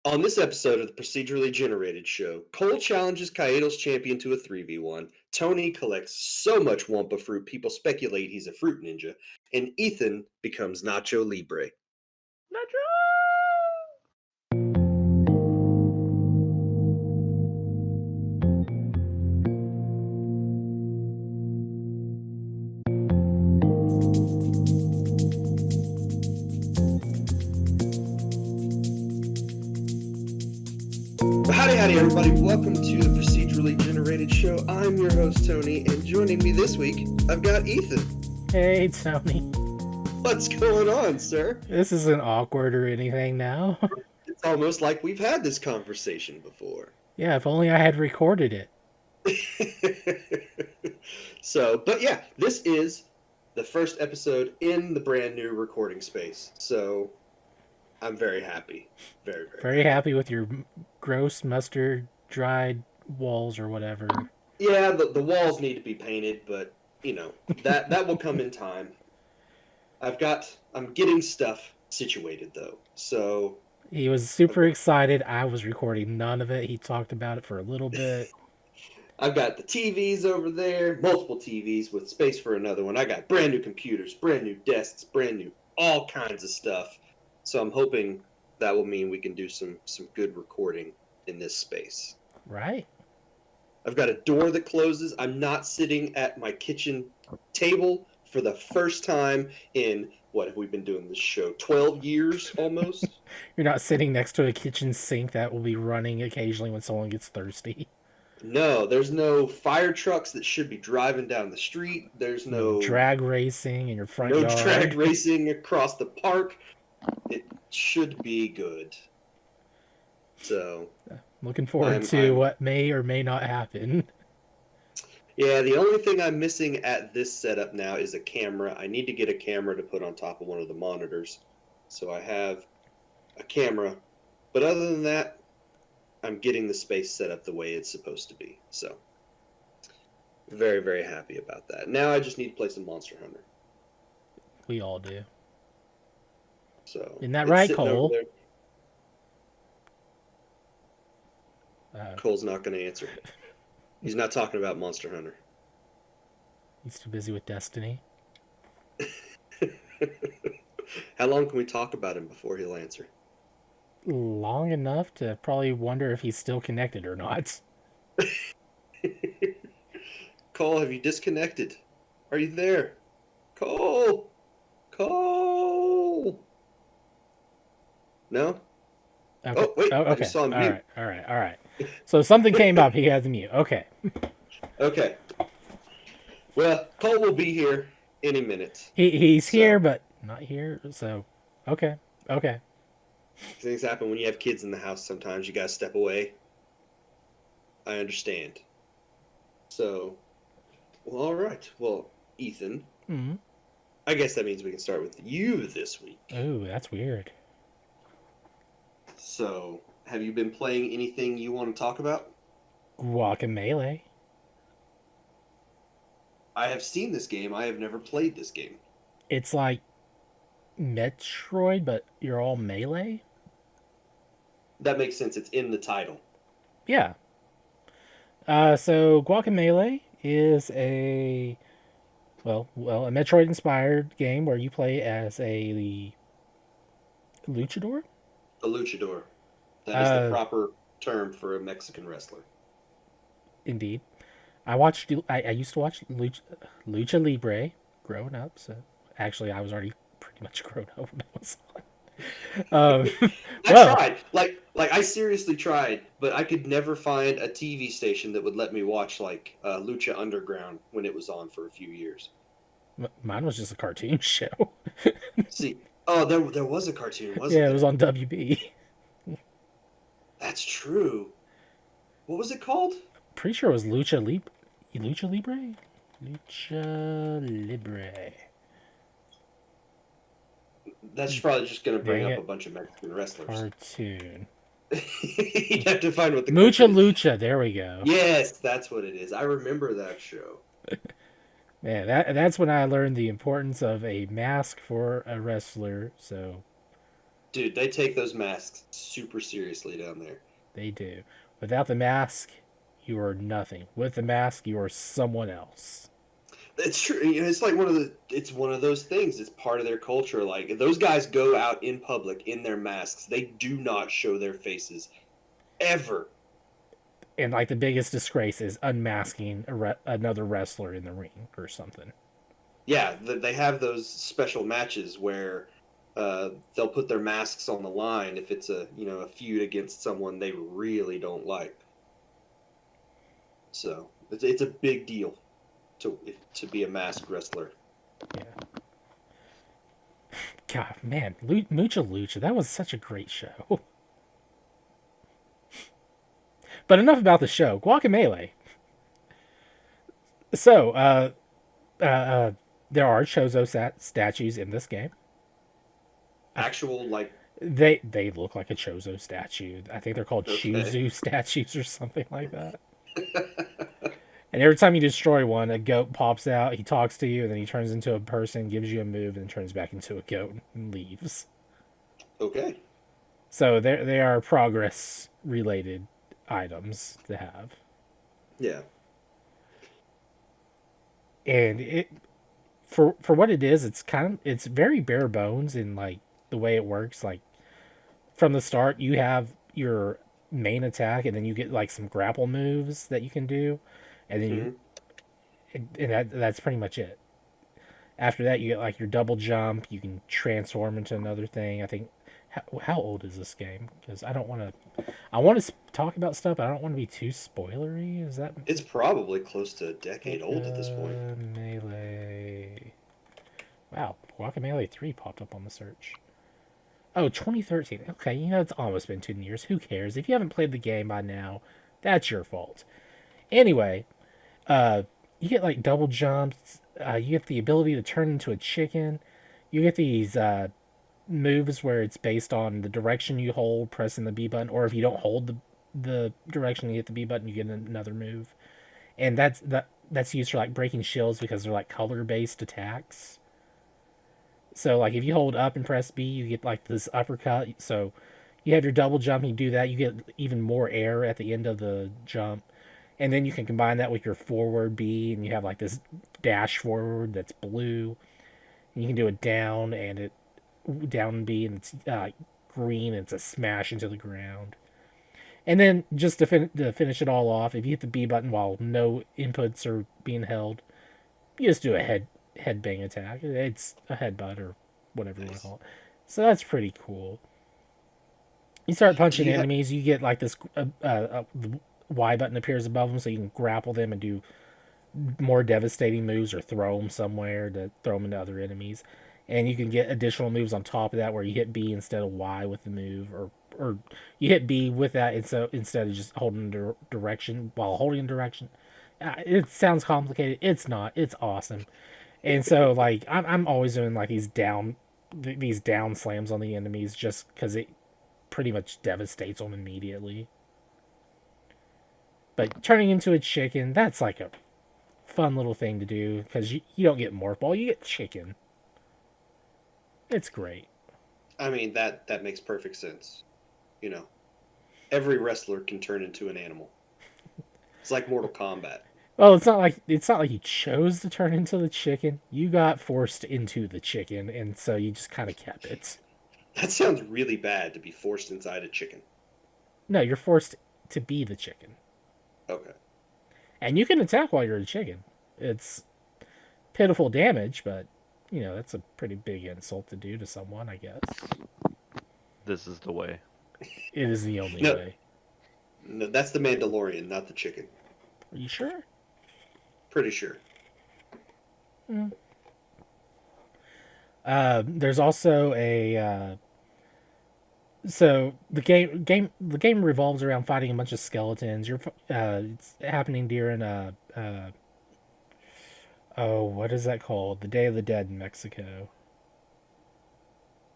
On this episode of the Procedurally Generated Show, Cole challenges Caiatl's champion to a 3v1, Tony collects so much wumpa fruit people speculate he's a fruit ninja, and Ethan becomes Nacho Libre. Howdy, everybody. Welcome to the Procedurally Generated Show. I'm your host, Tony, and joining me this week, I've got Ethan. Hey, Tony. What's going on, sir? This isn't awkward or anything now. It's almost like we've had this conversation before. Yeah, if only I had recorded it. But yeah, this is the first episode in the brand new recording space. So I'm very happy. Very happy with your gross mustard dried walls or whatever. Yeah, the walls need to be painted, but you know, that will come in time. I'm getting stuff situated though. So he was super excited. I was recording none of it. He talked about it for a little bit. I've got the TVs over there, multiple TVs with space for another one. I got brand new computers, brand new desks, brand new all kinds of stuff. So I'm hoping that will mean we can do some good recording in this space. Right. I've got a door that closes. I'm not sitting at my kitchen table for the first time in, what have we been doing this show? 12 years almost? You're not sitting next to a kitchen sink that will be running occasionally when someone gets thirsty. No, there's no fire trucks that should be driving down the street. There's no drag racing in your front yard. No drag racing across the park. It should be good. So, looking forward to what may or may not happen. Yeah, the only thing I'm missing at this setup now is a camera. I need to get a camera to put on top of one of the monitors. So I have a camera. But other than that, I'm getting the space set up the way it's supposed to be. So, very, very happy about that. Now I just need to play some Monster Hunter. We all do. So, isn't that right, Cole? Cole's not going to answer. He's not talking about Monster Hunter. He's too busy with Destiny. How long can we talk about him before he'll answer? Long enough to probably wonder if he's still connected or not. Cole, have you disconnected? Are you there? Cole! No? Okay. Oh, wait. Okay. I just saw him mute. All right. So something came up. He has a mute. Okay. Okay. Well, Cole will be here any minute. He's here, but not here. So, okay. Things happen when you have kids in the house sometimes. You gotta step away. I understand. So, well, all right. Well, Ethan. Mm-hmm. I guess that means we can start with you this week. Oh, that's weird. So, have you been playing anything you want to talk about? Guacamelee. I have seen this game. I have never played this game. It's like Metroid, but you're all melee? That makes sense. It's in the title. Yeah. So Guacamelee is a Metroid-inspired game where you play as a luchador? A luchador. That is the proper term for a Mexican wrestler. Indeed. I used to watch Lucha Libre growing up, so actually I was already pretty much grown up when it was on. I tried. Like I seriously tried, but I could never find a TV station that would let me watch Lucha Underground when it was on for a few years. Mine was just a cartoon show. See, there was a cartoon, wasn't there? Yeah, it was on WB. That's true. What was it called? Pretty sure it was Lucha Libre. Lucha Libre? Lucha Libre. That's probably just going to bring up a bunch of Mexican wrestlers. Cartoon. You have to find what the Mucha Lucha. There we go. Yes, that's what it is. I remember that show. Man, that's when I learned the importance of a mask for a wrestler. So Dude, they take those masks super seriously down there. They do. Without the mask, you are nothing. With the mask, you are someone else. It's true. It's like it's one of those things. It's part of their culture. Like those guys go out in public in their masks. They do not show their faces ever. And like the biggest disgrace is unmasking another wrestler in the ring or something. Yeah, they have those special matches where they'll put their masks on the line if it's a feud against someone they really don't like. So it's a big deal to be a masked wrestler. Yeah. God, man, Mucha Lucha, that was such a great show. But enough about the show. Guacamelee. So, there are Chozo statues in this game. Actual like They look like a Chozo statue. I think they're called okay. Shuzu statues or something like that. And every time you destroy one, a goat pops out. He talks to you, and then he turns into a person, gives you a move, and turns back into a goat and leaves. Okay. So they are progress related items to have. Yeah. And it for what it is, it's very bare bones in like the way it works. Like from the start, you have your main attack, and then you get like some grapple moves that you can do, and then Mm-hmm. that's pretty much it. After that, you get like your double jump. You can transform into another thing. I think. How old is this game? Because I don't want to. I want to talk about stuff, but I don't want to be too spoilery. Is that It's probably close to a decade old at this point. Melee? Wow, Guacamelee 3 popped up on the search. Oh, 2013. Okay, it's almost been 10 years. Who cares? If you haven't played the game by now, that's your fault. Anyway, you get like double jumps. You get the ability to turn into a chicken. You get these moves where it's based on the direction you hold, pressing the B button, or if you don't hold the direction you hit the B button, you get another move. And that's used for like breaking shields because they're like color based attacks. So like if you hold up and press B, you get like this uppercut. So you have your double jump, you do that, you get even more air at the end of the jump. And then you can combine that with your forward B, and you have like this dash forward that's blue. And you can do a down B, and it's green, and it's a smash into the ground. And then just to finish it all off, if you hit the B button while no inputs are being held, you just do a headbang attack. It's a headbutt or whatever you want to call it. So that's pretty cool. You start punching enemies, you get like this. The Y button appears above them, so you can grapple them and do more devastating moves or throw them somewhere to throw them into other enemies. And you can get additional moves on top of that where you hit B instead of Y with the move, or you hit B with that instead of just holding direction while holding direction. It sounds complicated. It's not. It's awesome. And so like I'm always doing like these down slams on the enemies just because it pretty much devastates them immediately. But turning into a chicken, that's like a fun little thing to do because you don't get morph ball, you get chicken. It's great. I mean that makes perfect sense. Every wrestler can turn into an animal. It's like Mortal Kombat. Well, it's not like you chose to turn into the chicken. You got forced into the chicken, and so you just kind of kept it. That sounds really bad to be forced inside a chicken. No, you're forced to be the chicken. Okay. And you can attack while you're a chicken. It's pitiful damage, but that's a pretty big insult to do to someone, I guess. This is the way. It is the only No. way. No, that's the Mandalorian, not the chicken. Are you sure? Pretty sure. There's also a so the game revolves around fighting a bunch of skeletons. It's happening during what is that called? The Day of the Dead in Mexico.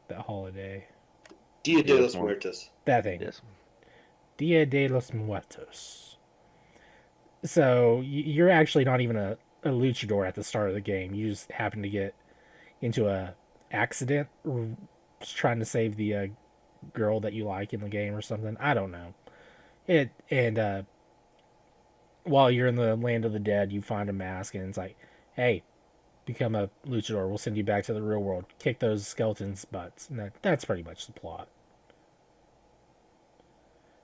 That holiday. Dia de los Muertos. That thing. Yes. Dia de los Muertos. So you're actually not even a luchador at the start of the game. You just happen to get into a accident trying to save the girl that you like in the game or something. I don't know. And while you're in the land of the dead, you find a mask, and it's like, hey, become a luchador. We'll send you back to the real world. Kick those skeletons' butts. And that's pretty much the plot.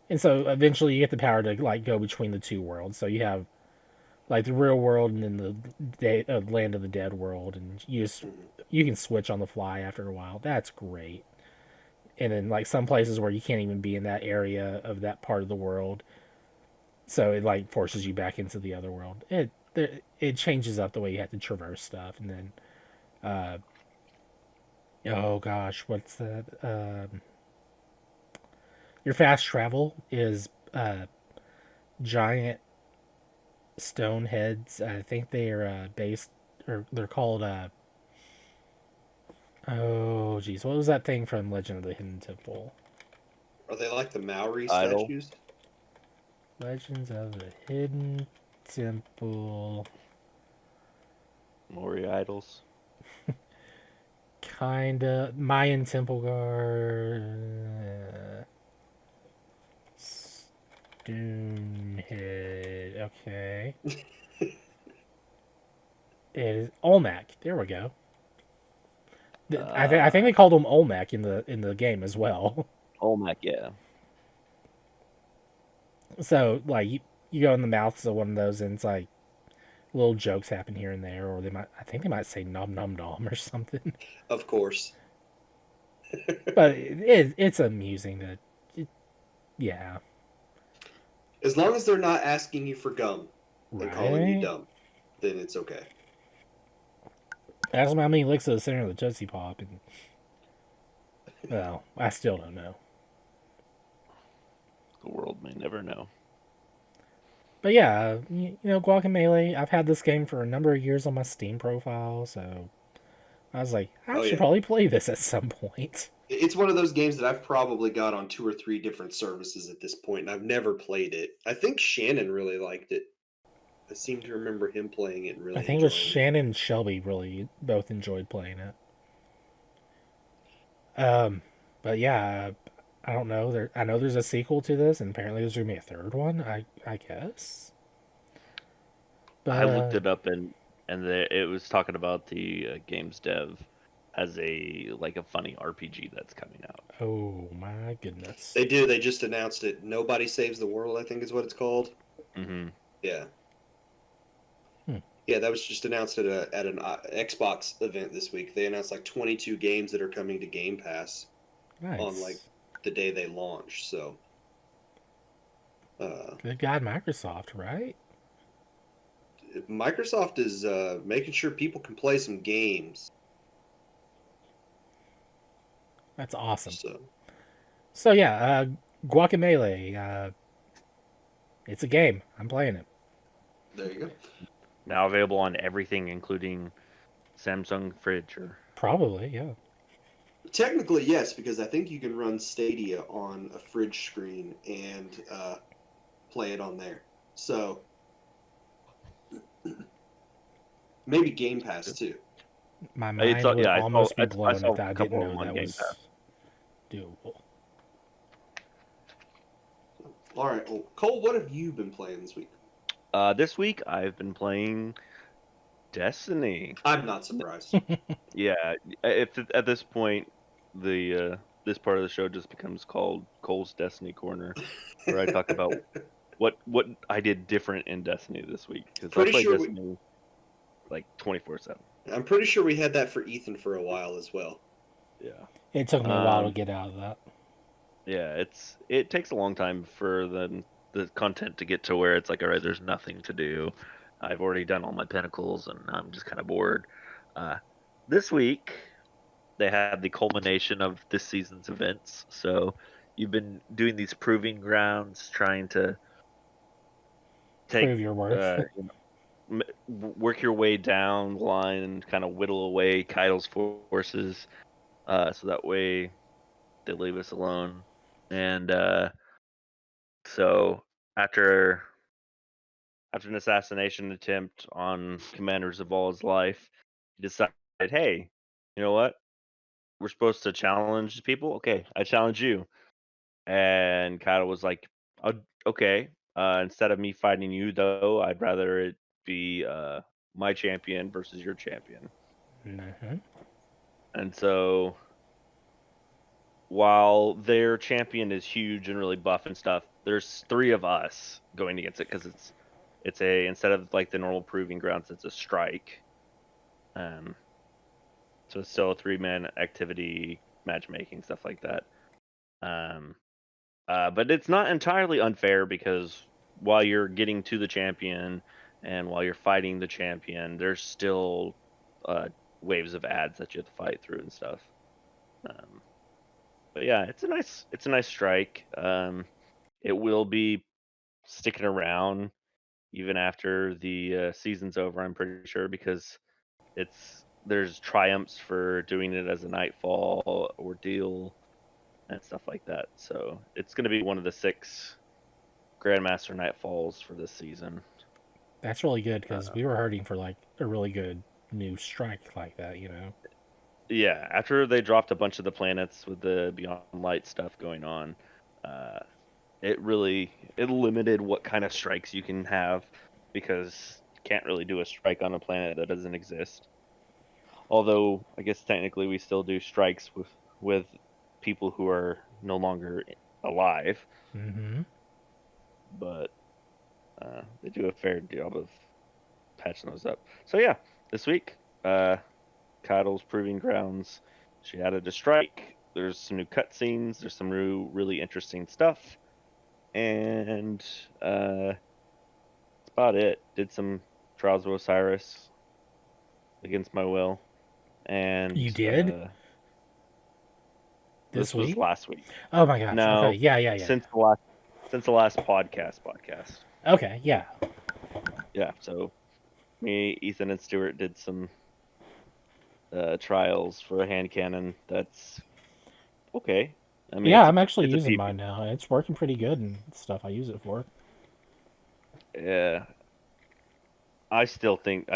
And so eventually you get the power to like go between the two worlds. So you have like the real world and then the land of the dead world, and you can switch on the fly after a while. That's great. And then like some places where you can't even be in that area of that part of the world, so it like forces you back into the other world. It changes up the way you have to traverse stuff, and then oh gosh, what's that? Your fast travel is giant stone heads. I think they are based, or they're called. Oh geez, what was that thing from Legend of the Hidden Temple? Are they like the Maori Idol. statues? Legends of the Hidden Temple. Mori idols. Kinda Mayan Temple Guard. Stonehead. Okay. It is Olmec. There we go. I think they called him Olmec in the game as well. Olmec, yeah. So like you go in the mouths of one of those, and it's like little jokes happen here and there, or I think they might say nom nom nom or something. Of course. But it's amusing to, yeah. As long as they're not asking you for gum and calling you Right? dumb, then it's okay. Ask them how many licks of the center of the Tootsie Pop, and well, I still don't know. The world may never know. But yeah, you know, Guacamelee. I've had this game for a number of years on my Steam profile, so I was like, I should probably play this at some point. It's one of those games that I've probably got on 2 or 3 different services at this point, and I've never played it. I think Shannon really liked it. I seem to remember him playing it and really I think it was enjoying Shannon and Shelby really both enjoyed playing it. But yeah, I don't know. I know there's a sequel to this, and apparently there's gonna be a third one. I guess. But I looked it up and it was talking about the game's dev as a funny RPG that's coming out. oh my goodness. They do. They just announced it. Nobody Saves the World, I think is what it's called. Mm-hmm. Yeah. Yeah, that was just announced at an Xbox event this week. They announced like 22 games that are coming to Game Pass Nice. on like the day they launch. So, good God, Microsoft, right? Microsoft is making sure people can play some games. That's awesome. So yeah, Guacamelee. It's a game. I'm playing it. there you go. Now available on everything, including Samsung fridge. Probably, yeah. Technically, yes, because I think you can run Stadia on a fridge screen and play it on there. So maybe Game Pass too. My mind would almost be blown if I didn't know that was Pass. doable. All right, well, Cole, what have you been playing this week? This week I've been playing Destiny. I'm not surprised. Yeah, if at this point the this part of the show just becomes called Cole's Destiny Corner, where I talk about what I did different in Destiny this week, because I play Destiny like 24/7. I'm pretty sure we had that for Ethan for a while as well. Yeah, it took me a while to get out of that. Yeah, it takes a long time for the content to get to where it's like, all right, there's nothing to do. I've already done all my pinnacles, and I'm just kind of bored. This week, they had the culmination of this season's events. So you've been doing these proving grounds, trying to prove your worth. Work your way down the line and kind of whittle away Caiatl's forces, so that way they leave us alone. And so after an assassination attempt on Commander Zaval's life, he decided, hey, you know what? we're supposed to challenge people. Okay, I challenge you. And Caiatl was like, "Oh, okay. Instead of me fighting you, though, I'd rather it be my champion versus your champion." Mm-hmm. And so, while their champion is huge and really buff and stuff, there's 3 of us going against it because it's a instead of like the normal proving grounds, it's a strike. Um, so it's still a 3-man activity, matchmaking, stuff like that. Um, but it's not entirely unfair because while you're getting to the champion and while you're fighting the champion, there's still waves of ads that you have to fight through and stuff. But yeah, it's a nice strike. It will be sticking around even after the season's over, I'm pretty sure, because there's triumphs for doing it as a nightfall ordeal and stuff like that. So it's going to be one of the 6 Grandmaster Nightfalls for this season. That's really good because we were hurting for like a really good new strike like that, you know. Yeah, after they dropped a bunch of the planets with the Beyond Light stuff going on, it limited what kind of strikes you can have because you can't really do a strike on a planet that doesn't exist. Although I guess technically we still do strikes with people who are no longer alive, Mm-hmm. but they do a fair job of patching those up. So yeah, this week, Caiatl's Proving Grounds, she added a strike. There's some new cutscenes. There's some new, really interesting stuff, and that's about it. Did some Trials of Osiris against my will, and You did this week? was last week. Oh my gosh. No, Okay. Yeah. since the last podcast. Okay. Yeah. Yeah, so me, Ethan, and Stuart did some trials for a hand cannon. That's okay. I mean, Yeah, I'm actually it's a using PP. mine now. It's working pretty good and stuff I use it for. Yeah, I still think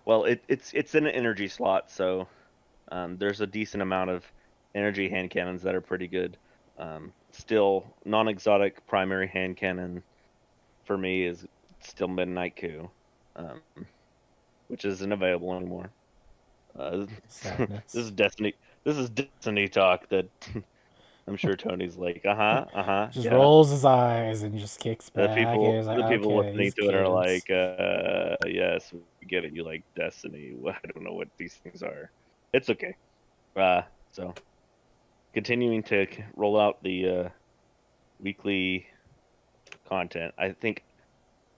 well, it's in an energy slot, so there's a decent amount of energy hand cannons that are pretty good. Still, non-exotic primary hand cannon for me is still Midnight Coup, um, which isn't available anymore. This Sadness. is Destiny. This is Destiny talk that I'm sure Tony's like, Just yeah. rolls his eyes and just kicks back. And he's like, The people okay, listening these to it are kids. like, yes, we get it. You like Destiny. Well, I don't know what these things are. It's okay. So continuing to roll out the weekly content. I think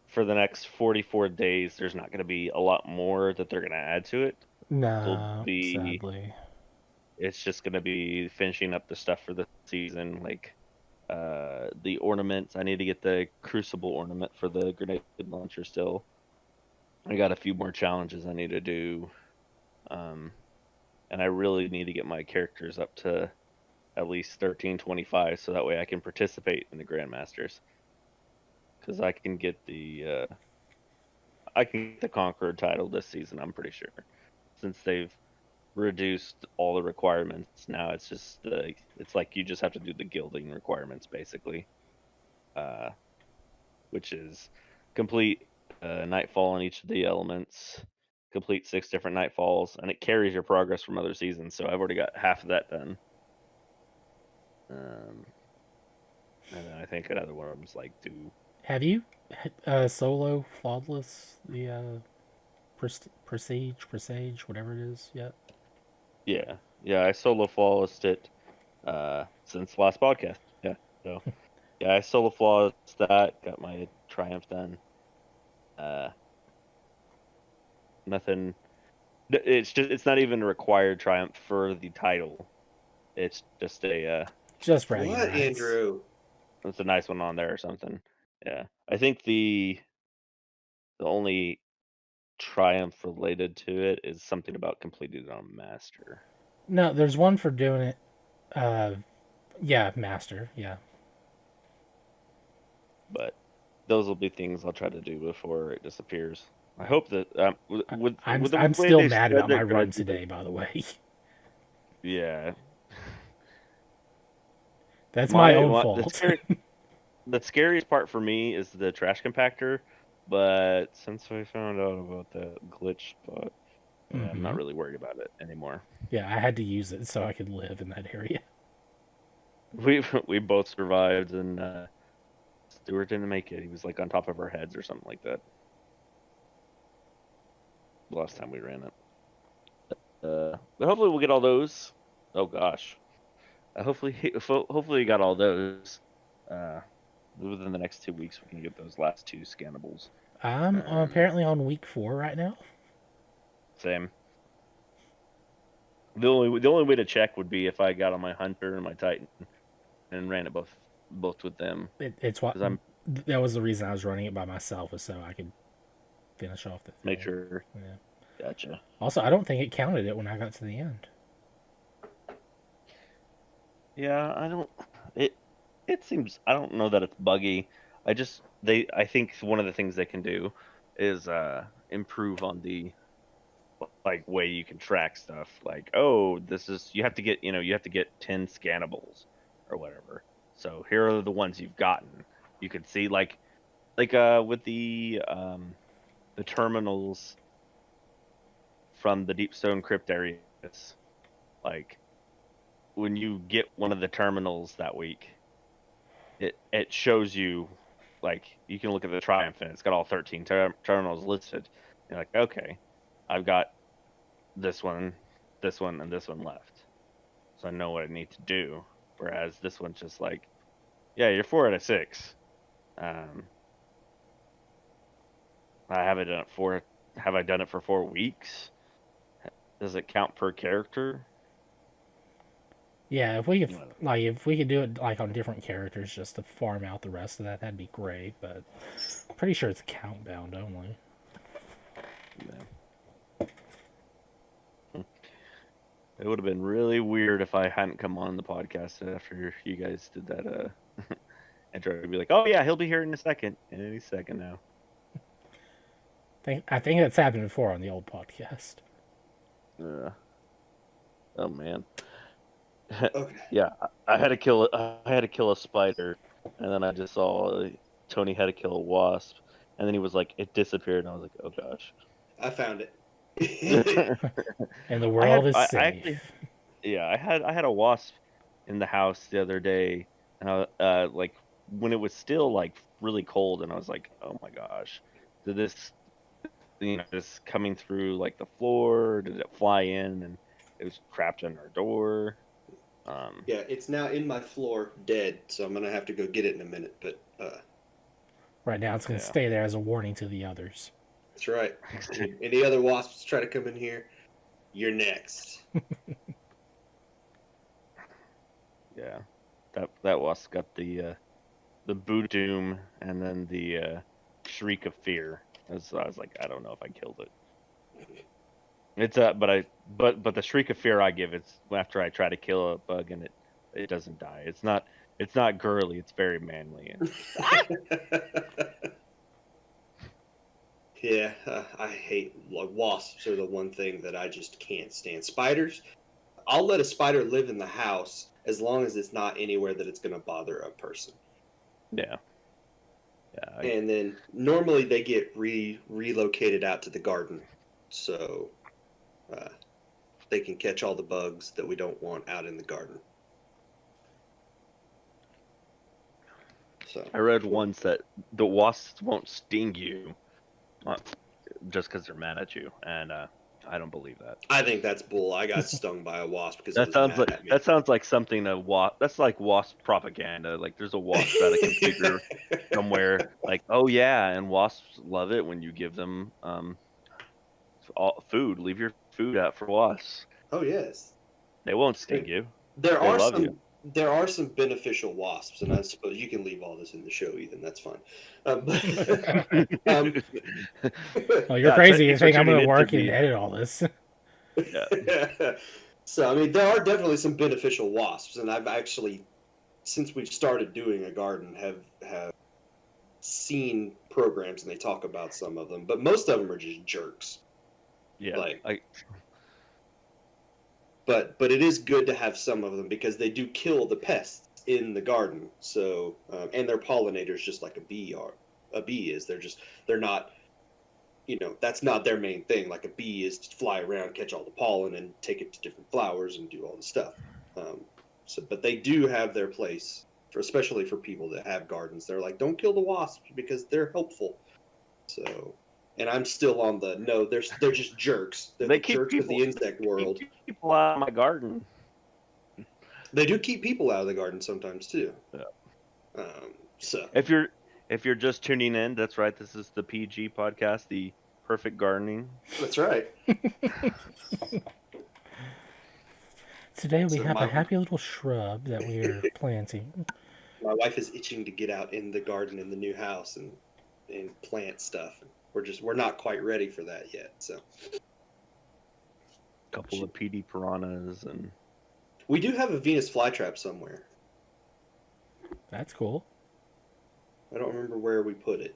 for the next 44 days, there's not going to be a lot more that they're going to add to it. No, sadly. It's just going to be finishing up the stuff for the season, like the ornaments. I need to get the Crucible ornament for the grenade launcher still. I got a few more challenges I need to do. And I really need to get my characters up to at least 1325 so that way I can participate in the Grandmasters. Because I can get the Conqueror title this season, I'm pretty sure. Since they've reduced all the requirements, now it's just it's like you just have to do the gilding requirements basically. Which is complete nightfall on each of the elements, complete 6 different nightfalls, and it carries your progress from other seasons. So I've already got half of that done. And then I think another one of them's like do. Have you solo flawless the presage, whatever it is yet? Yeah, I solo flawlessed it since the last podcast. Yeah, so yeah, I solo flawlessed that, got my triumph done. Nothing. It's not even a required triumph for the title. It's just a Just bragging What, rights. Andrew? it's a nice one on there or something. Yeah, I think the only triumph related to it is something about completing it on master. No, there's one for doing it. Yeah, master. Yeah. But those will be things I'll try to do before it disappears. I hope that with the I'm way still they mad said about they're my gonna run do today, by the way. Yeah. That's my own The, fault. the scariest part for me is the trash compactor, but since we found out about that glitch spot, yeah, I'm not really worried about it anymore. Yeah, I had to use it so I could live in that area. We both survived, and Stuart didn't make it. He was like on top of our heads or something like that. The last time we ran it. But hopefully we'll get all those. Oh gosh. Hopefully we got all those. Within the next 2 weeks, we can get those last 2 scannables. I'm apparently on week 4 right now. Same. The only way to check would be if I got on my Hunter and my Titan and ran it both with them. It's what that was the reason I was running it by myself, was so I could finish off the thing. Make sure. Yeah. Gotcha. Also, I don't think it counted it when I got to the end. Yeah, I don't. It seems, I don't know that it's buggy. I think one of the things they can do is improve on the like way you can track stuff. Like, oh, you have to get 10 scannables or whatever. So here are the ones you've gotten. You can see like with the terminals from the Deep Stone Crypt areas, like when you get one of the terminals that week, it shows you, like, you can look at the Triumph and it's got all 13 terminals listed. You're like, okay, I've got this one, and this one left, so I know what I need to do. Whereas this one's just like, yeah, you're 4 out of 6. I haven't done it for. Have I done it for 4 weeks? Does it count per character? Yeah, if we could do it like on different characters just to farm out the rest of that, that'd be great. But I'm pretty sure it's count bound only. Yeah. It would have been really weird if I hadn't come on the podcast after you guys did that intro. I'd be like, oh yeah, he'll be here in a second, any second now. I think that's happened before on the old podcast. Oh man. Okay. Yeah, I had to kill a spider, and then I just saw Tony had to kill a wasp, and then he was like, it disappeared, and I was like, oh gosh. I found it. And the world is safe. I had a wasp in the house the other day, and I like when it was still like really cold, and I was like, oh my gosh, did this just coming through like the floor, or did it fly in and it was trapped in our door? Yeah, it's now in my floor, dead. So I'm gonna have to go get it in a minute. But right now, it's gonna stay there as a warning to the others. That's right. Any other wasps try to come in here, you're next. Yeah, that wasp got the boot doom and then the shriek of fear. So I was like, I don't know if I killed it. It's but the shriek of fear I give, it's after I try to kill a bug and it doesn't die. It's not girly. It's very manly. Yeah, I hate wasps. Are the one thing that I just can't stand. Spiders, I'll let a spider live in the house as long as it's not anywhere that it's going to bother a person. Yeah. Yeah. And then normally they get relocated out to the garden, so they can catch all the bugs that we don't want out in the garden. So I read once that the wasps won't sting you just because they're mad at you, and I don't believe that. I think that's bull. I got stung by a wasp because that sounds like something that's like wasp propaganda. Like there's a wasp at a computer somewhere. Like, oh yeah, and wasps love it when you give them food. Leave your food out for wasps. Oh yes, they won't sting you. There are some beneficial wasps, and I suppose you can leave all this in the show, Ethan. That's fine. Well, you're crazy. You think I'm going to work and edit all this? Yeah. So, I mean, there are definitely some beneficial wasps, and I've actually, since we've started doing a garden, have seen programs, and they talk about some of them, but most of them are just jerks. Yeah. but it is good to have some of them because they do kill the pests in the garden. So and they're pollinators just like a bee is. They're not, that's not their main thing. Like a bee is to fly around, catch all the pollen, and take it to different flowers and do all the stuff. But they do have their place, especially for people that have gardens. They're like, don't kill the wasps because they're helpful. So, and I'm still on the no. They're just jerks. They're the jerks of the insect world. Keep people out of my garden. They do keep people out of the garden sometimes too. Yeah. So if you're just tuning in, that's right. This is the PG podcast, the perfect gardening. That's right. Today we have a happy little shrub that we're planting. My wife is itching to get out in the garden in the new house and plant stuff. We're not quite ready for that yet. So a couple of PD piranhas, and we do have a Venus flytrap somewhere. That's cool. I don't remember where we put it,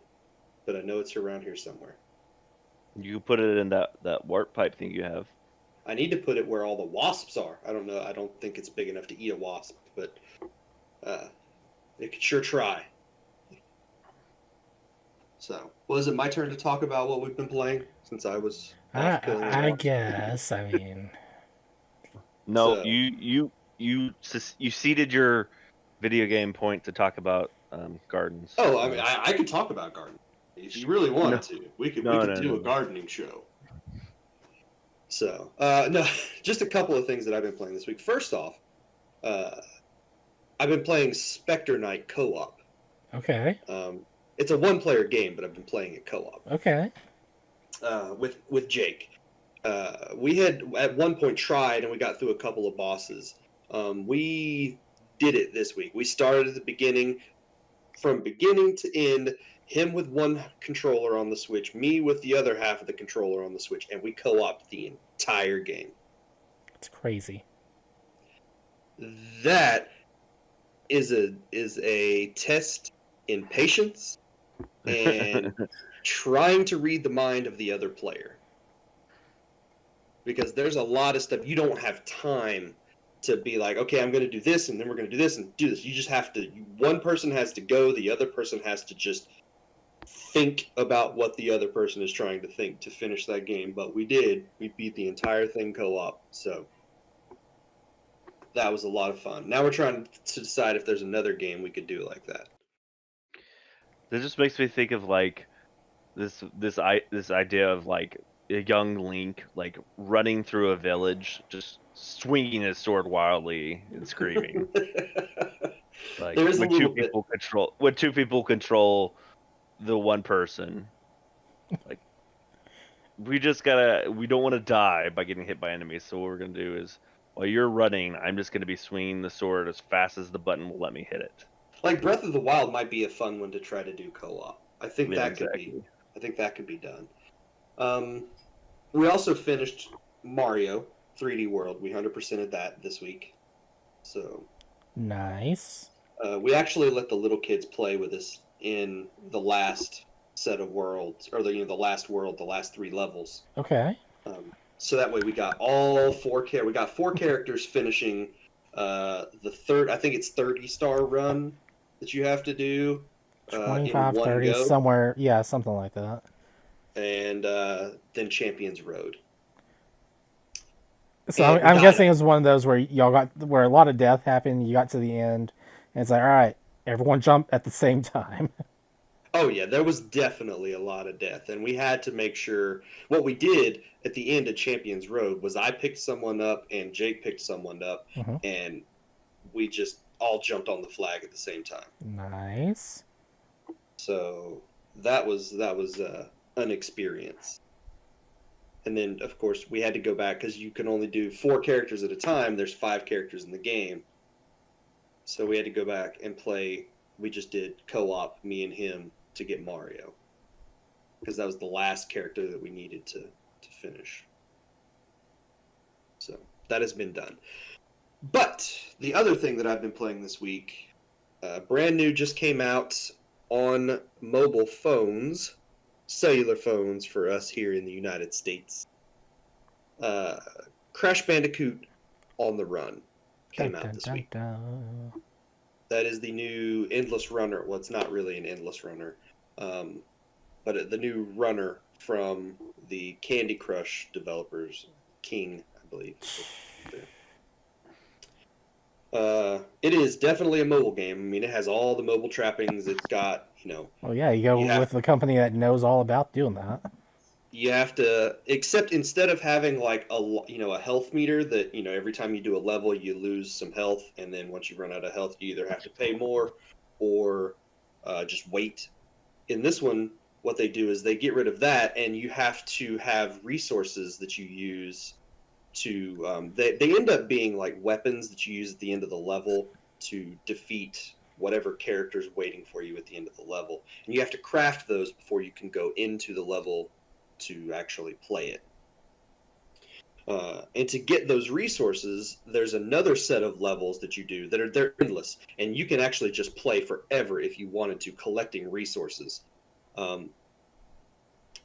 but I know it's around here somewhere. You put it in that warp pipe thing you have. I need to put it where all the wasps are. I don't know. I don't think it's big enough to eat a wasp, but it could sure try. So, is it my turn to talk about what we've been playing since I was? I guess. I mean, no. So, you ceded your video game point to talk about gardens. Oh, I mean, I could talk about gardening if you really wanted to. We could do a gardening show. So, no, just a couple of things that I've been playing this week. First off, I've been playing Spectre Knight co-op. Okay. It's a one-player game, but I've been playing it co-op. Okay. With Jake. We had at one point tried, and we got through a couple of bosses. We did it this week. We started at the beginning, from beginning to end, him with one controller on the Switch, me with the other half of the controller on the Switch, and we co-opted the entire game. It's crazy. That is a test in patience and trying to read the mind of the other player. Because there's a lot of stuff you don't have time to be like, okay, I'm going to do this, and then we're going to do this and do this. You just have to. One person has to go. The other person has to just think about what the other person is trying to think to finish that game. But we did. We beat the entire thing co-op. So that was a lot of fun. Now we're trying to decide if there's another game we could do like that. This just makes me think of like this idea of like a young Link like running through a village, just swinging his sword wildly and screaming. Like when two people control the one person. Like we don't want to die by getting hit by enemies, so what we're gonna do is while you're running, I'm just gonna be swinging the sword as fast as the button will let me hit it. Like Breath of the Wild might be a fun one to try to do co-op. I think that could be done. We also finished Mario 3D World. We 100%ed that this week. So nice. We actually let the little kids play with us in the last set of worlds, or the last world, the last 3 levels. Okay. So that way we got all 4 we got 4 characters finishing the third. I think it's 30-star run that you have to do. 25, 30, go. Somewhere, yeah, something like that. And then Champions Road. So I'm guessing it was one of those where where a lot of death happened. You got to the end, and it's like, all right, everyone jump at the same time. Oh yeah, there was definitely a lot of death, and we had to make sure. What we did at the end of Champions Road was I picked someone up and Jake picked someone up, and we just all jumped on the flag at the same time. Nice. So that was an experience. And then, of course, we had to go back because you can only do 4 characters at a time. There's 5 characters in the game. So we had to go back and play. We just did co-op, me and him, to get Mario. Because that was the last character that we needed to finish. So that has been done. But the other thing that I've been playing this week, brand new, just came out on mobile phones, cellular phones for us here in the United States. Crash Bandicoot on the Run came Dun, out dun, this dun, week. dun. That is the new endless runner. Well, it's not really an endless runner, but the new runner from the Candy Crush developers, King, I believe. It is definitely a mobile game. I mean, it has all the mobile trappings. It's got, Well, yeah, you go You have- with the company that knows all about doing that. you have to, except instead of having like a health meter that, every time you do a level, you lose some health. And then once you run out of health, you either have to pay more or just wait. In this one, what they do is they get rid of that, and you have to have resources that you use to they end up being like weapons that you use at the end of the level to defeat whatever character's waiting for you at the end of the level, and you have to craft those before you can go into the level to actually play it. And to get those resources, there's another set of levels that you do they're endless, and you can actually just play forever if you wanted to, collecting resources.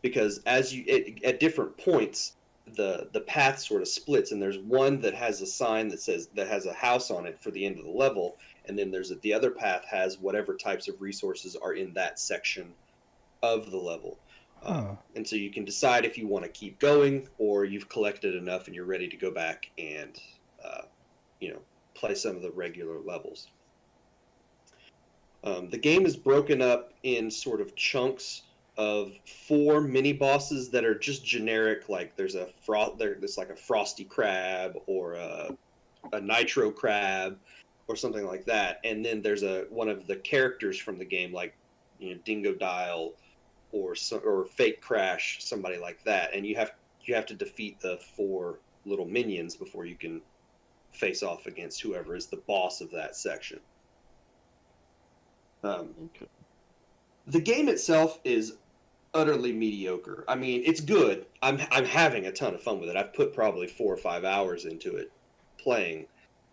Because at different points, the path sort of splits, and there's one that has a sign that has a house on it for the end of the level, and then the other path has whatever types of resources are in that section of the level. Huh. And so you can decide if you want to keep going, or you've collected enough and you're ready to go back and play some of the regular levels. The game is broken up in sort of chunks of 4 mini bosses that are just generic. Like there's like a frosty crab or a nitro crab or something like that, and then there's one of the characters from the game, like Dingo Dial or Fake Crash, somebody like that, and you have to defeat the 4 little minions before you can face off against whoever is the boss of that section. Okay. The game itself is utterly mediocre. I mean, it's good. I'm having a ton of fun with it. I've put probably 4 or 5 hours into it playing.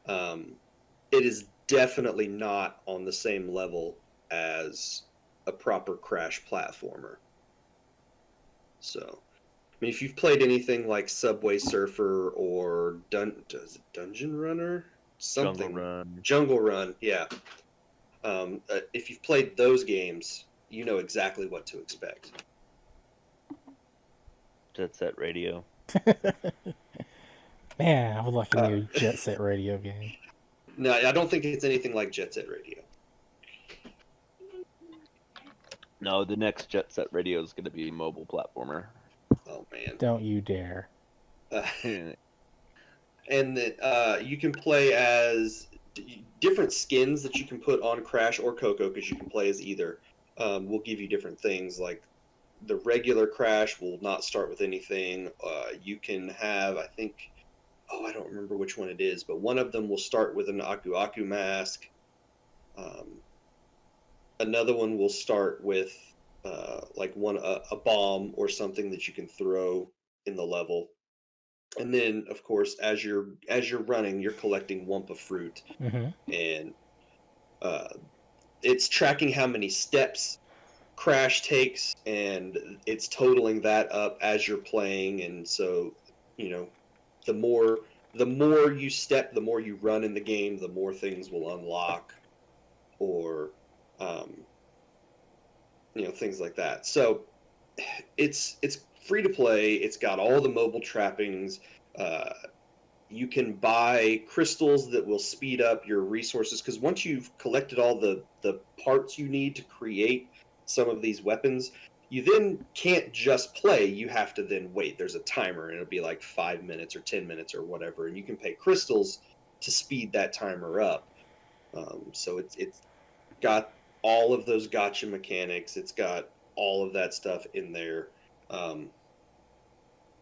It is definitely not on the same level as a proper Crash platformer. So, I mean, if you've played anything like Subway Surfer or Dungeon Runner? Something. Jungle Run, yeah. If you've played those games, you know exactly what to expect. Jet Set Radio. Man, I would like a new Jet Set Radio game. No, I don't think it's anything like Jet Set Radio. No, the next Jet Set Radio is going to be a mobile platformer. Oh man! Don't you dare. And that you can play as different skins that you can put on Crash or Coco, because you can play as either. Will give you different things. Like the regular Crash will not start with anything. You can have, I think, I don't remember which one it is, but one of them will start with an Aku Aku mask. Another one will start with like a bomb or something that you can throw in the level. And then, of course, as you're running, you're collecting wumpa fruit, and it's tracking how many steps Crash takes, and it's totaling that up as you're playing. And so, the more you step, the more you run in the game, the more things will unlock, or things like that. So it's free to play. It's got all the mobile trappings. You can buy crystals that will speed up your resources, because once you've collected all the parts you need to create some of these weapons, you then can't just play. You have to then wait. There's a timer, and it'll be like 5 minutes or 10 minutes or whatever, and you can pay crystals to speed that timer up. So it's got all of those gotcha mechanics. It's got all of that stuff in there.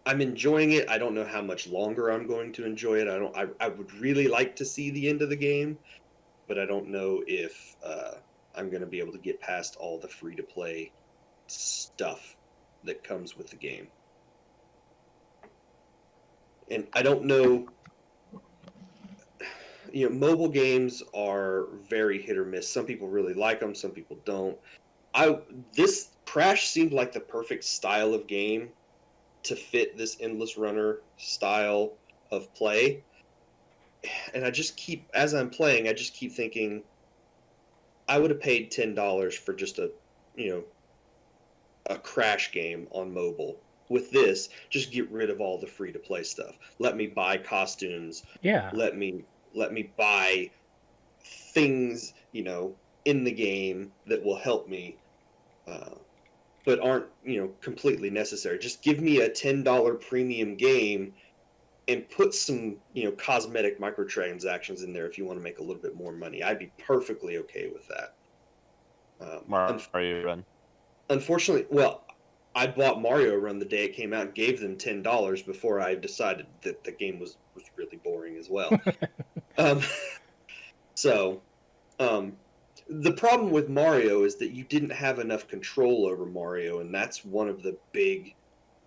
I'm enjoying it. I don't know how much longer I'm going to enjoy it. I would really like to see the end of the game, but I don't know if I'm going to be able to get past all the free-to-play stuff that comes with the game. And I don't know. Mobile games are very hit or miss. Some people really like them, some people don't. This Crash seemed like the perfect style of game to fit this endless runner style of play. and I just keep, as I'm playing, I just keep thinking, I would have paid $10 for just a, you know, a crash game on mobile. With this, just get rid of all the free to play stuff. Let me buy costumes. Yeah. Let me buy things, you know, in the game that will help me, but aren't, you know, completely necessary. Just give me a $10 premium game and put some, you know, cosmetic microtransactions in there if you want to make a little bit more money. I'd be perfectly okay with that. Mario Run. Unfortunately, well, I bought Mario Run the day it came out and gave them $10 before I decided that the game was really boring as well. um, so, the problem with Mario is that you didn't have enough control over Mario, and that's one of the big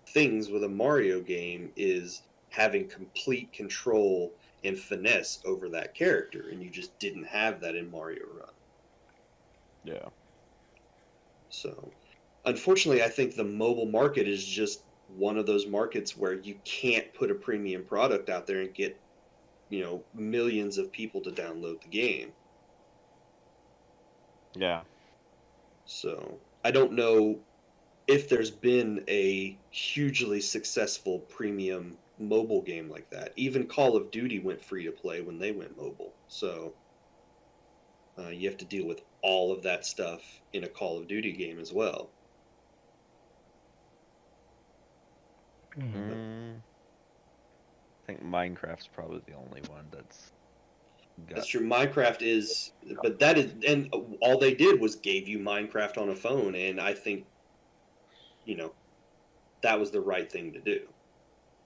things with a Mario game is having complete control and finesse over that character, and you just didn't have that in Mario Run. Yeah. So, unfortunately, I think the mobile market is just one of those markets where you can't put a premium product out there and get, you know, millions of people to download the game. Yeah. So, I don't know if there's been a hugely successful premium mobile game like that. Even Call of Duty went free to play when they went mobile. So, you have to deal with all of that stuff in a Call of Duty game as well. I think Minecraft's probably the only one that's That's true. Minecraft is, but that is, and all they did was gave you Minecraft on a phone, and I think, you know, that was the right thing to do.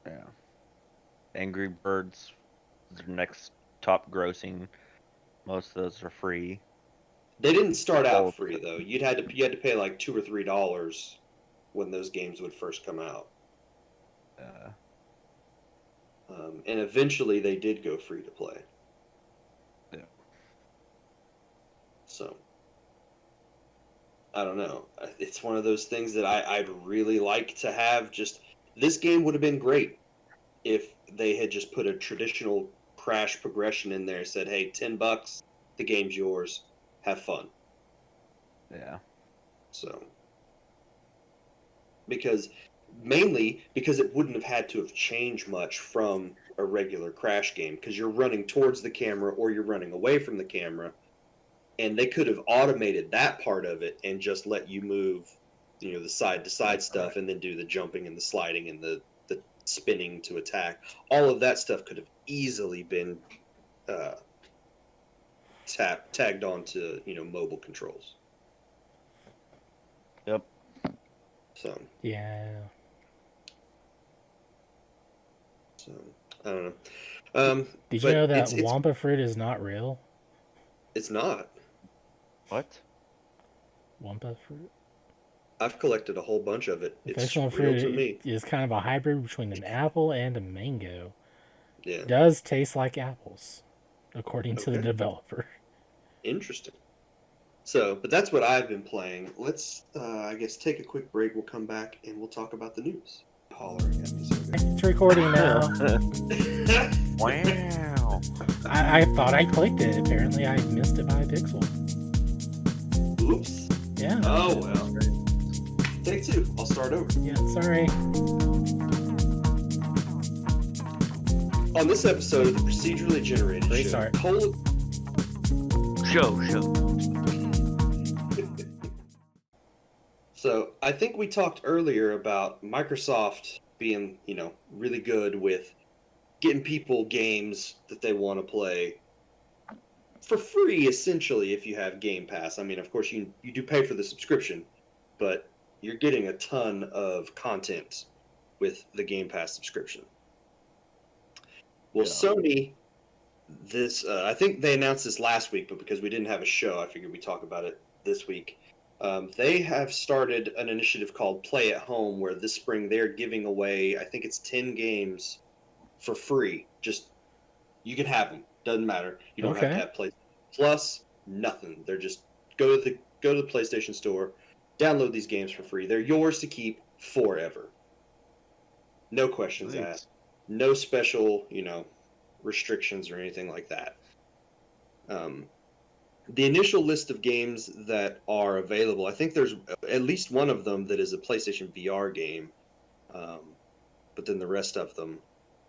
Yeah. Angry Birds, their next top grossing. Most of those are free. They didn't start All out free though. You had to pay like $2 or $3 when those games would first come out. And eventually they did go free to play. Yeah. So, I don't know. It's one of those things that I'd really like to have. Just this game would have been great if they had just put a traditional crash progression in there. Said, "Hey, $10, the game's yours. Have fun." Yeah. So, mainly because it wouldn't have had to have changed much from a regular crash game, because you're running towards the camera or you're running away from the camera, and they could have automated that part of it and just let you move, you know, the side to side stuff, and then do the jumping and the sliding and the spinning to attack. All of that stuff could have easily been tagged onto, you know, mobile controls. Yep. So Yeah. So I don't know. Did you know that wumpa fruit is not real? It's not. What? Wumpa fruit? I've collected a whole bunch of it. It's real fruit to me. is kind of a hybrid between an apple and a mango. Yeah. It does taste like apples, according to the developer. Interesting. So, but that's what I've been playing. Let's, I guess, take a quick break. We'll come back and we'll talk about the news. Hollering at me. It's recording now. Wow. I thought I clicked it. Apparently, I missed it by a pixel. Oops. Yeah. Oh, well. Take two. I'll start over. Yeah, sorry. On this episode of the Procedurally Generated Restart. Show. So, I think we talked earlier about Microsoft being, you know, really good with getting people games that they want to play for free, essentially, if you have Game Pass. I mean, of course, you do pay for the subscription, but you're getting a ton of content with the Game Pass subscription. Well, Yeah. Sony, I think they announced this last week, but because we didn't have a show, I figured we'd talk about it this week. They have started an initiative called Play at Home, where this spring they're giving away, I think it's 10 games for free. Just, you can have them. Doesn't matter. You don't have to have PlayStation Plus, nothing. They're just, go to the PlayStation Store, download these games for free. They're yours to keep forever. No questions asked. No special, you know, restrictions or anything like that. The initial list of games that are available, I think there's at least one of them that is a PlayStation VR game, but then the rest of them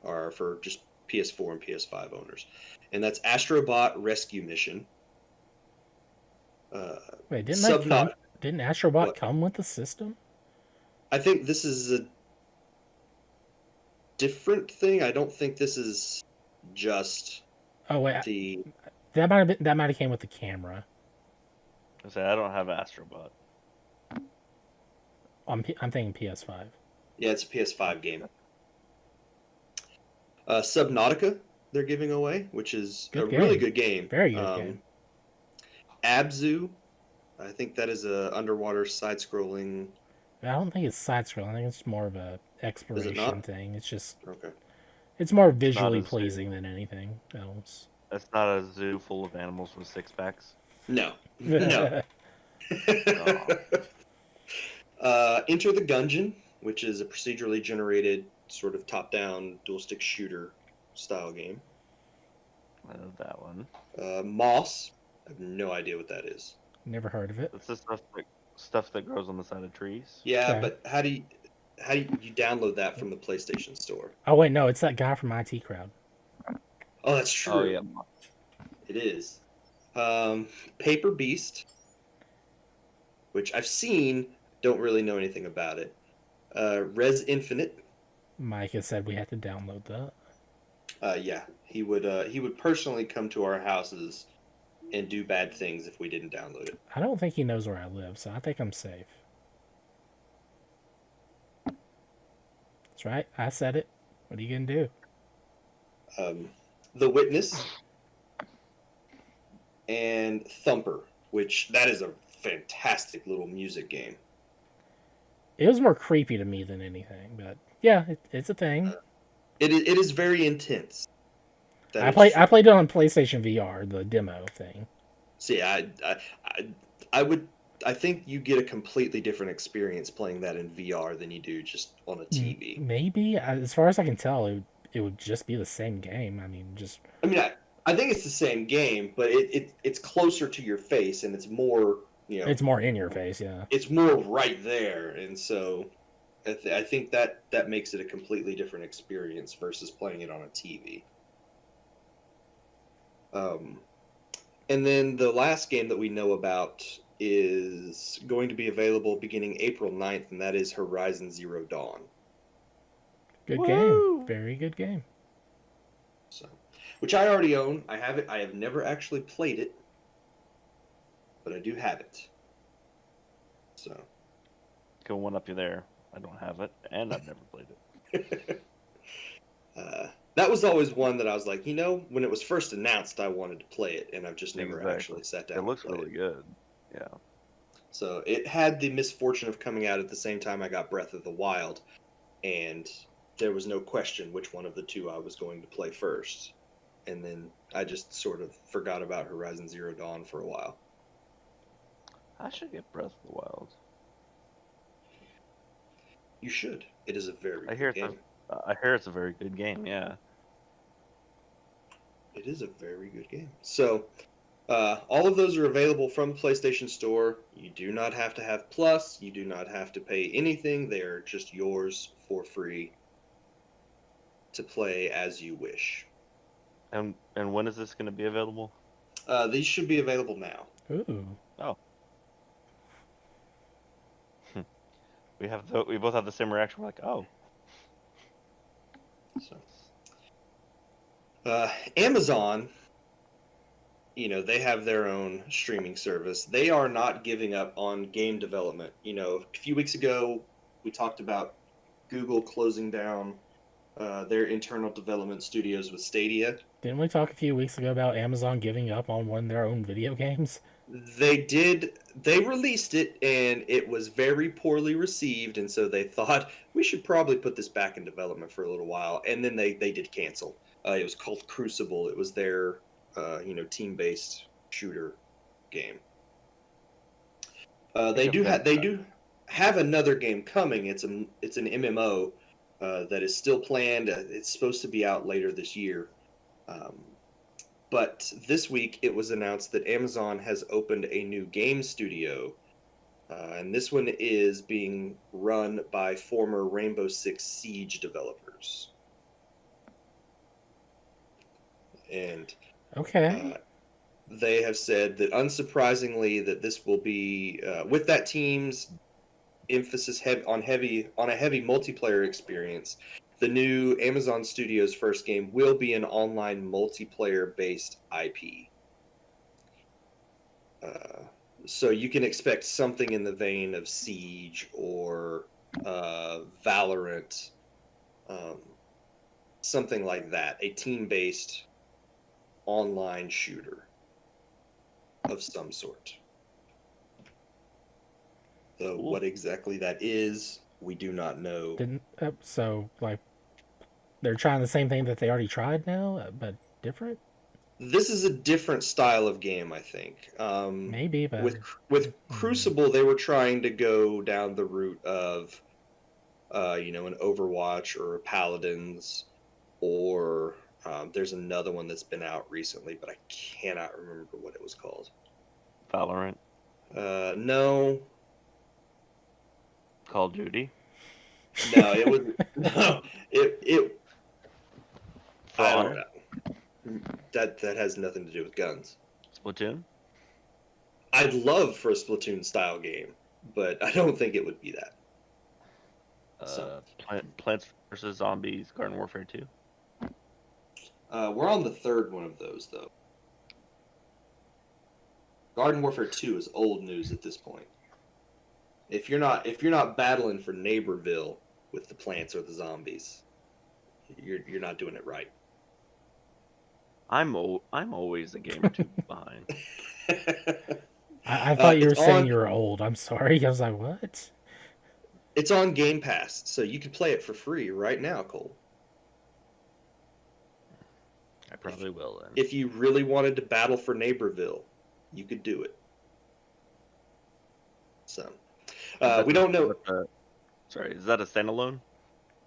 are for just PS4 and PS5 owners, and that's Astrobot Rescue Mission. Wait, didn't that come? Subnaut. Didn't Astrobot What? come with the system? I think this is a different thing. I don't think this is just Oh wait, the. that might have came with the camera. I say I don't have Astrobot. I'm thinking PS5. Yeah, it's a PS5 game. Subnautica, they're giving away, which is Good a game. really good game. Very good game. Abzu, I think that is a underwater side-scrolling. I don't think it's side scrolling. I think it's more of a exploration not? thing. It's just Okay. it's more visually as pleasing than anything else. It's not a zoo full of animals with six packs. No. No. Enter the Gungeon, which is a procedurally generated sort of top-down dual-stick shooter style game. I know that one. Moss, I have no idea what that is. Never heard of it. It's the stuff that grows on the side of trees. Yeah, Okay. but how do you download that from the PlayStation Store? Oh wait, no, it's that guy from IT Crowd. Oh, that's true. Oh yeah. It is. Paper Beast, which I've seen, don't really know anything about it. Res Infinite. Mike has said we have to download that. Yeah, he would personally come to our houses and do bad things if we didn't download it. I don't think he knows where I live, so I think I'm safe. That's right. I said it. What are you gonna do? The Witness and Thumper, which that is a fantastic little music game. It was more creepy to me than anything, but yeah, it's a thing. It is very intense. That I is played true. I played it on PlayStation VR, the demo thing. See, I think you get a completely different experience playing that in VR than you do just on a TV. Maybe, as far as I can tell, it would just be the same game. I mean, just I mean, I think it's the same game, but it's closer to your face and it's more, it's more in your face. Yeah. it's more right there, and so I think that makes it a completely different experience versus playing it on a TV. And then the last game that we know about is going to be available beginning April 9th, and that is Horizon Zero Dawn. Good Woo! game. Very good game. So, which I already own. I have it. I have never actually played it, but I do have it. So, Go one up you there. I don't have it, and I've never played it. that was always one that I was like, when it was first announced, I wanted to play it, and I've just never Exactly. actually sat down. It looks and played really good. Yeah. So it had the misfortune of coming out at the same time I got Breath of the Wild, and there was no question which one of the two I was going to play first. And then I just sort of forgot about Horizon Zero Dawn for a while. I should get Breath of the Wild. You should. It is a very I hear good game. I hear it's a very good game. Yeah. It is a very good game. So, all of those are available from the PlayStation Store. You do not have to have Plus. You do not have to pay anything. They are just yours for free to play as you wish. And when is this going to be available? These should be available now. Ooh. Oh. We both have the same reaction. We're like, oh. So, Amazon, they have their own streaming service. They are not giving up on game development. A few weeks ago, we talked about Google closing down their internal development studios with Stadia. Didn't we talk a few weeks ago about Amazon giving up on one of their own video games? They did. They released it, and it was very poorly received, and so they thought we should probably put this back in development for a little while, and then they did cancel. It was called Crucible. It was their team-based shooter game. They do have another game coming. It's an MMO that is still planned. It's supposed to be out later this year. Um, but this week it was announced that Amazon has opened a new game studio, and this one is being run by former Rainbow Six Siege developers. And Okay. they have said that, unsurprisingly, that this will be with that team's emphasis on a heavy multiplayer experience. The new Amazon Studios' first game will be an online multiplayer-based IP. So you can expect something in the vein of Siege or Valorant, something like that. A team-based online shooter of some sort. So Cool. what exactly that is, we do not know. So like they're trying the same thing that they already tried now, but different. This is a different style of game, I think. Maybe, but With Crucible, they were trying to go down the route of, an Overwatch or a Paladins, or there's another one that's been out recently, but I cannot remember what it was called. Valorant, No, Call of Duty, no, it was no, it. For I don't Honor, know. That has nothing to do with guns. Splatoon. I'd love for a Splatoon style game, but I don't think it would be that. Plants vs Zombies, Garden Warfare 2. We're on the third one of those, though. Garden Warfare 2 is old news at this point. If you're not battling for Neighborville with the plants or the zombies, you're not doing it right. I'm always a game or two behind. I thought you were saying on, you were old. I'm sorry. I was like, what? It's on Game Pass, so you can play it for free right now, Cole. I probably will then. If you really wanted to battle for Neighborville, you could do it. So, we don't know. Sorry, is that a standalone?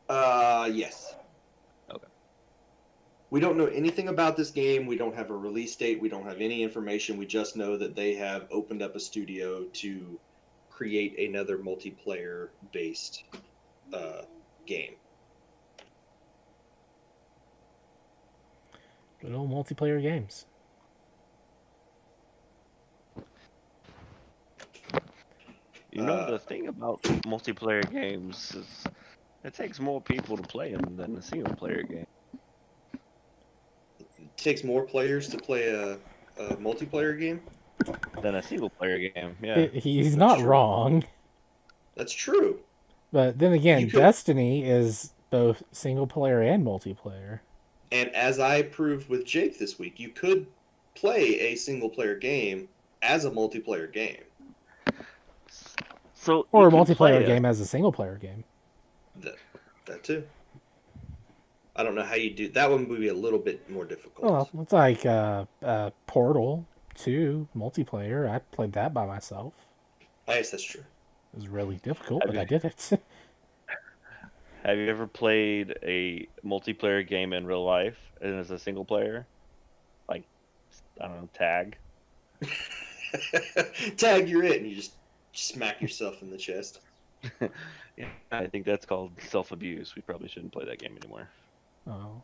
Yes. Okay. We don't know anything about this game. We don't have a release date. We don't have any information. We just know that they have opened up a studio to create another multiplayer-based game. Good old multiplayer games. You know, the thing about multiplayer games is it takes more people to play them than a single player game. It takes more players to play a multiplayer game? Than a single player game, yeah. He's not true. wrong. That's true. But then again, You could- Destiny is both single player and multiplayer. And as I proved with Jake this week, you could play a single-player game as a multiplayer game. So Or you a can multiplayer play game as a single player game. That too. I don't know how you do that. One would be a little bit more difficult. Well, it's like Portal 2 multiplayer. I played that by myself. I guess that's true. It was really difficult, but I did it. Have you ever played a multiplayer game in real life and as a single player? Like, I don't know, tag? Tag, you're it, and you just smack yourself in the chest. Yeah, I think that's called self-abuse. We probably shouldn't play that game anymore. Oh.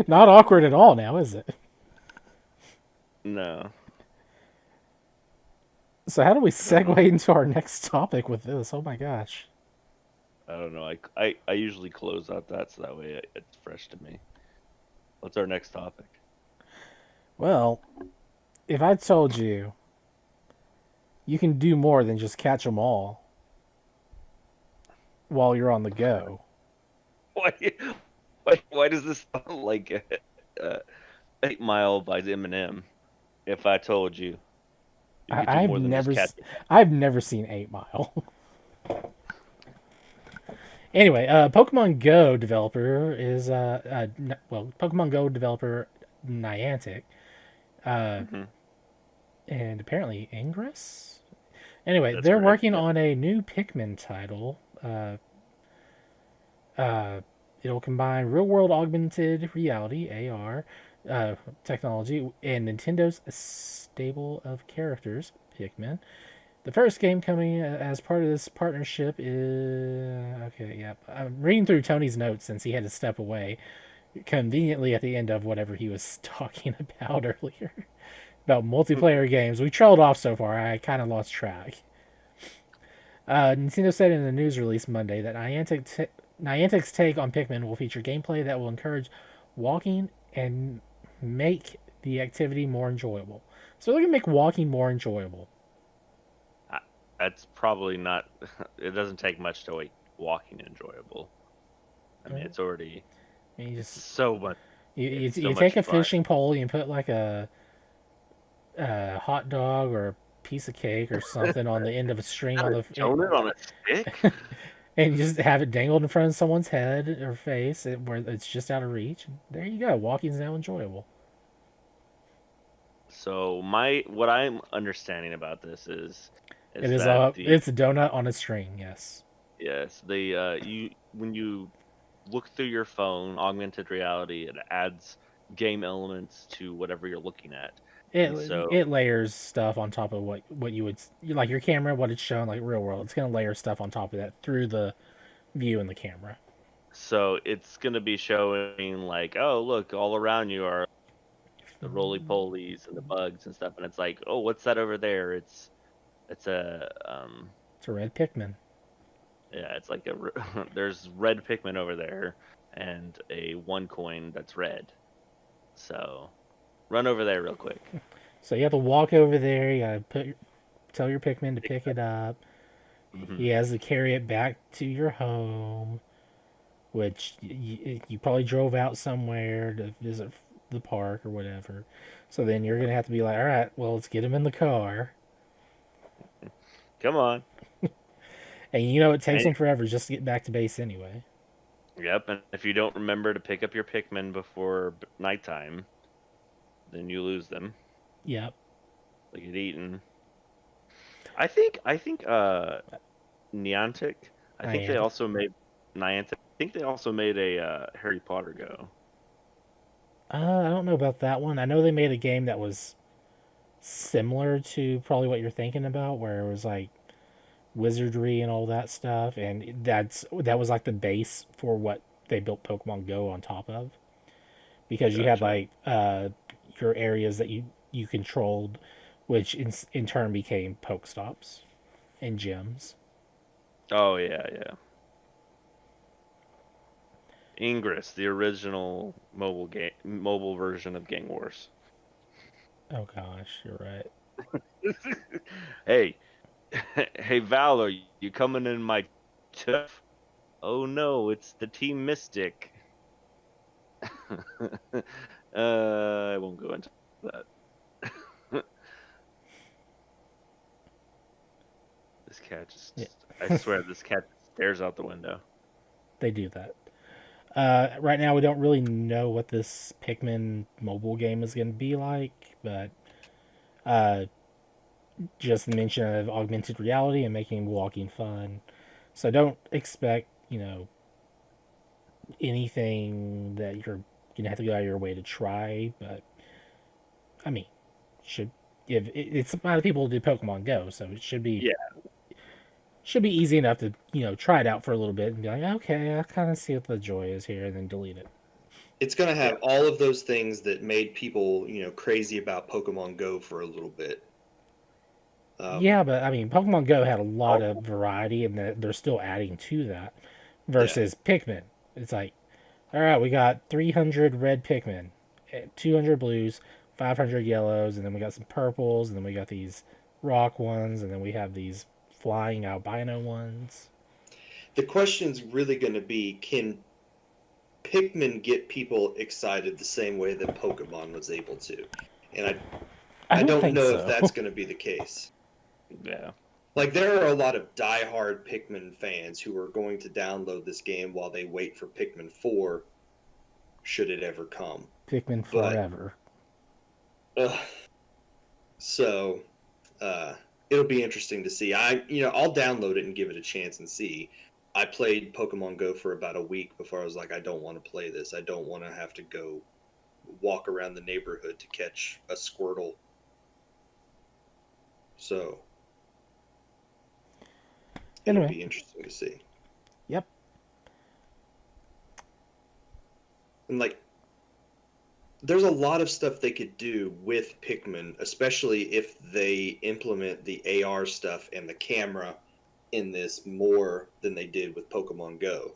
Not awkward at all now, is it? No. So how do we segue into our next topic with this? Oh my gosh. I don't know. I usually close out that so that way it's fresh to me. What's our next topic? Well, if I told you you can do more than just catch them all while you're on the go. Why does this sound like 8 Mile by Eminem? If I told you, could do I've more than never, just I've never seen 8 Mile. Anyway, Pokemon Go developer is Pokemon Go developer Niantic and apparently Ingress. Anyway, That's they're correct. working Yeah. on a new Pikmin title. Uh, it'll combine real-world augmented reality (AR) technology and Nintendo's stable of characters, Pikmin. The first game coming as part of this partnership is okay. Yep, I'm reading through Tony's notes since he had to step away conveniently at the end of whatever he was talking about earlier about multiplayer games. We trailed off so far. I kind of lost track. Nintendo said in a news release Monday that Niantic's take on Pikmin will feature gameplay that will encourage walking and make the activity more enjoyable. So they're gonna make walking more enjoyable. I, that's probably not. It doesn't take much to make walking enjoyable. I mean, it's already. You It's just so much. you, It's so you take much a fun. fishing pole, you put like a hot dog or a piece of cake or something on the end of a string on Got a the, donut on a stick. and you just have it dangled in front of someone's head or face where it's just out of reach. There you go. Walking's now enjoyable. So what I'm understanding about this It is is that a it's a donut on a string. Yes. you when you look through your phone, augmented reality, it adds game elements to whatever you're looking at. And so It layers stuff on top of what you would like your camera, what it's showing like real world. It's gonna layer stuff on top of that through the view in the camera. so it's gonna be showing like, oh look, all around you are the roly polies and the bugs and stuff, and it's like, oh, what's that over there? It's a It's a red Pikmin. yeah, it's like there's red Pikmin over there and a one coin that's red. So run over there real quick. So you have to walk over there. You gotta tell your Pikmin to pick it up. Hmm. He has to carry it back to your home, which you probably drove out somewhere to visit the park or whatever. So then you're gonna have to be like, all right, well, let's get him in the car. Come on. And you know it takes And him forever just to get back to base anyway. yep, and if you don't remember to pick up your Pikmin before nighttime, then you lose them. Yep. They get eaten. I think Niantic. I think they Niantic. also made Niantic. I think they also made a Harry Potter Go. I don't know about that one. I know they made a game that was similar to probably what you're thinking about, where it was like wizardry and all that stuff, and that was like the base for what they built Pokemon Go on top of, because you had Gotcha. like your areas that you controlled, which in turn became Pokestops and gyms. Oh yeah, yeah. Ingress, the original mobile version of Gang Wars. Oh gosh, you're right. Hey, hey Valor, you coming in my tuff? Oh no, it's the Team Mystic. I won't go into that. This cat just, Yeah, I swear, this cat stares out the window. they do that. Right now, we don't really know what this Pikmin mobile game is going to be like, but uh, just the mention of augmented reality and making walking fun. So don't expect, anything that you're gonna have to go out of your way to try. But I mean, should if it's a lot of people do Pokemon Go, so it Yeah, should be easy enough to try it out for a little bit and be like, okay, I kind of see what the joy is here, and then delete it. It's going to yeah. have all of those things that made people, crazy about Pokemon Go for a little bit. Yeah, but I mean, Pokemon Go had a lot of Oh, variety, and they're still adding to that. yeah. Versus Pikmin, it's like, all right, we got 300 red Pikmin, 200 blues, 500 yellows, and then we got some purples, and then we got these rock ones, and then we have these flying albino ones. The question's really going to be, can Pikmin get people excited the same way that Pokemon was able to? And I I don't don't think know if so. that's going to be the case. yeah. Like, there are a lot of die-hard Pikmin fans who are going to download this game while they wait for Pikmin 4, should it ever come. Pikmin But forever. ugh, So it'll be interesting to see. I'll download it and give it a chance and see. I played Pokemon Go for about a week before I was like, I don't want to play this. I don't want to have to go walk around the neighborhood to catch a Squirtle. So it'll Anyway. be interesting to see. Yep. And like, there's a lot of stuff they could do with Pikmin, especially if they implement the AR stuff and the camera in this more than they did with Pokemon Go.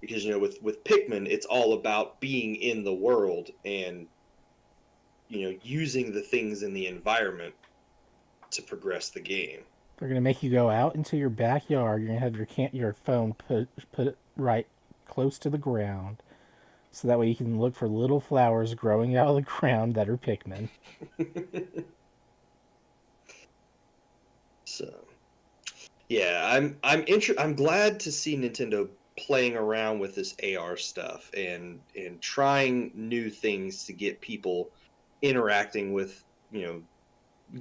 Because with Pikmin, it's all about being in the world and using the things in the environment to progress the game. They're gonna make you go out into your backyard. You're gonna have your phone put right close to the ground, so that way you can look for little flowers growing out of the ground that are Pikmin. So, yeah, I'm glad to see Nintendo playing around with this AR stuff and trying new things to get people interacting with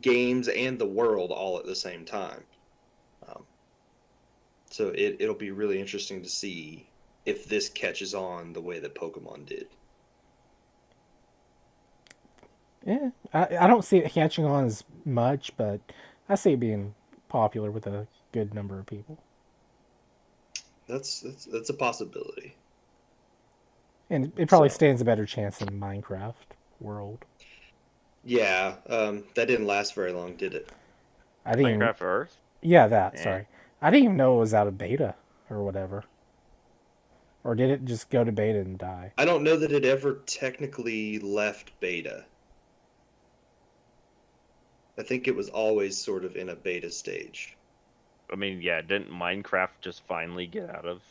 games and the world all at the same time. So it'll be really interesting to see if this catches on the way that Pokemon did. Yeah, I don't see it catching on as much, but I see it being popular with a good number of people. That's a possibility. And it probably So, stands a better chance than Minecraft World. yeah, that didn't last very long, did it? I didn't. Minecraft Earth. Yeah, that. Eh. Sorry, I didn't even know it was out of beta or whatever. Or did it just go to beta and die? I don't know that it ever technically left beta. I think it was always sort of in a beta stage. I mean, yeah, didn't Minecraft just finally get out of?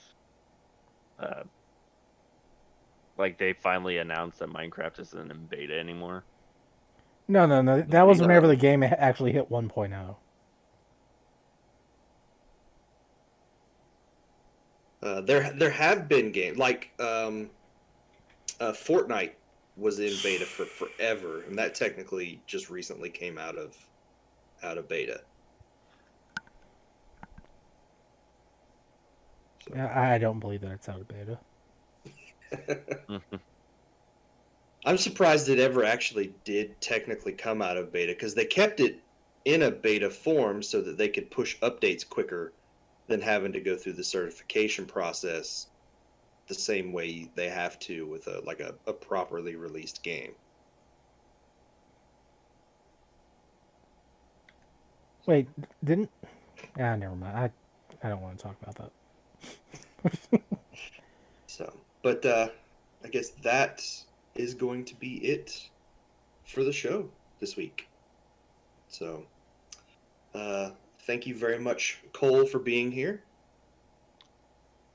Like they finally announced that Minecraft isn't in beta anymore. No. That was No. whenever the game actually hit 1.0. There have been games like Fortnite was in beta for forever, and that technically just recently came out of beta. So. I don't believe that it's out of beta. I'm surprised it ever actually did technically come out of beta, because they kept it in a beta form so that they could push updates quicker than having to go through the certification process the same way they have to with a properly released game. Wait, didn't? Never mind. I don't want to talk about that. So, but I guess that is going to be it for the show this week. So, thank you very much, Cole, for being here.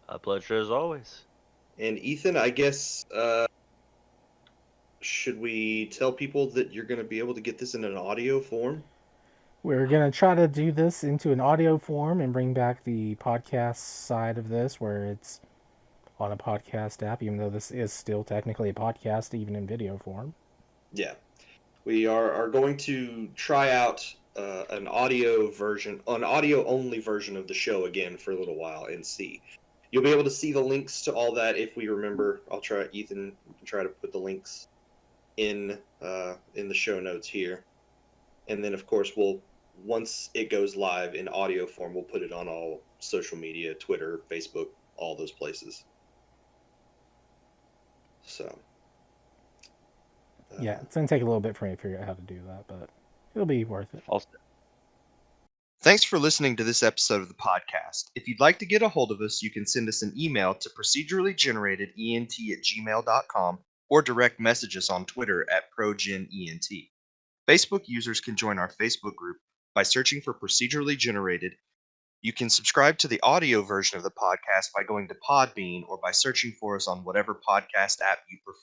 A pleasure as always. And Ethan, I guess, should we tell people that you're going to be able to get this in an audio form? We're going to try to do this into an audio form and bring back the podcast side of this where it's on a podcast app, even though this is still technically a podcast, even in video form. Yeah. We are going to try out an audio only version of the show again for a little while and see. You'll be able to see the links to all that if we remember. Ethan can try to put the links in the show notes here. And then, of course, once it goes live in audio form, we'll put it on all social media, Twitter, Facebook, all those places. So. Yeah, it's going to take a little bit for me to figure out how to do that, but it'll be worth it. Thanks for listening to this episode of the podcast. If you'd like to get a hold of us, you can send us an email to procedurallygeneratedent@gmail.com or direct message us on Twitter at ProGenENT. Facebook users can join our Facebook group by searching for Procedurally Generated. You can subscribe to the audio version of the podcast by going to Podbean or by searching for us on whatever podcast app you prefer.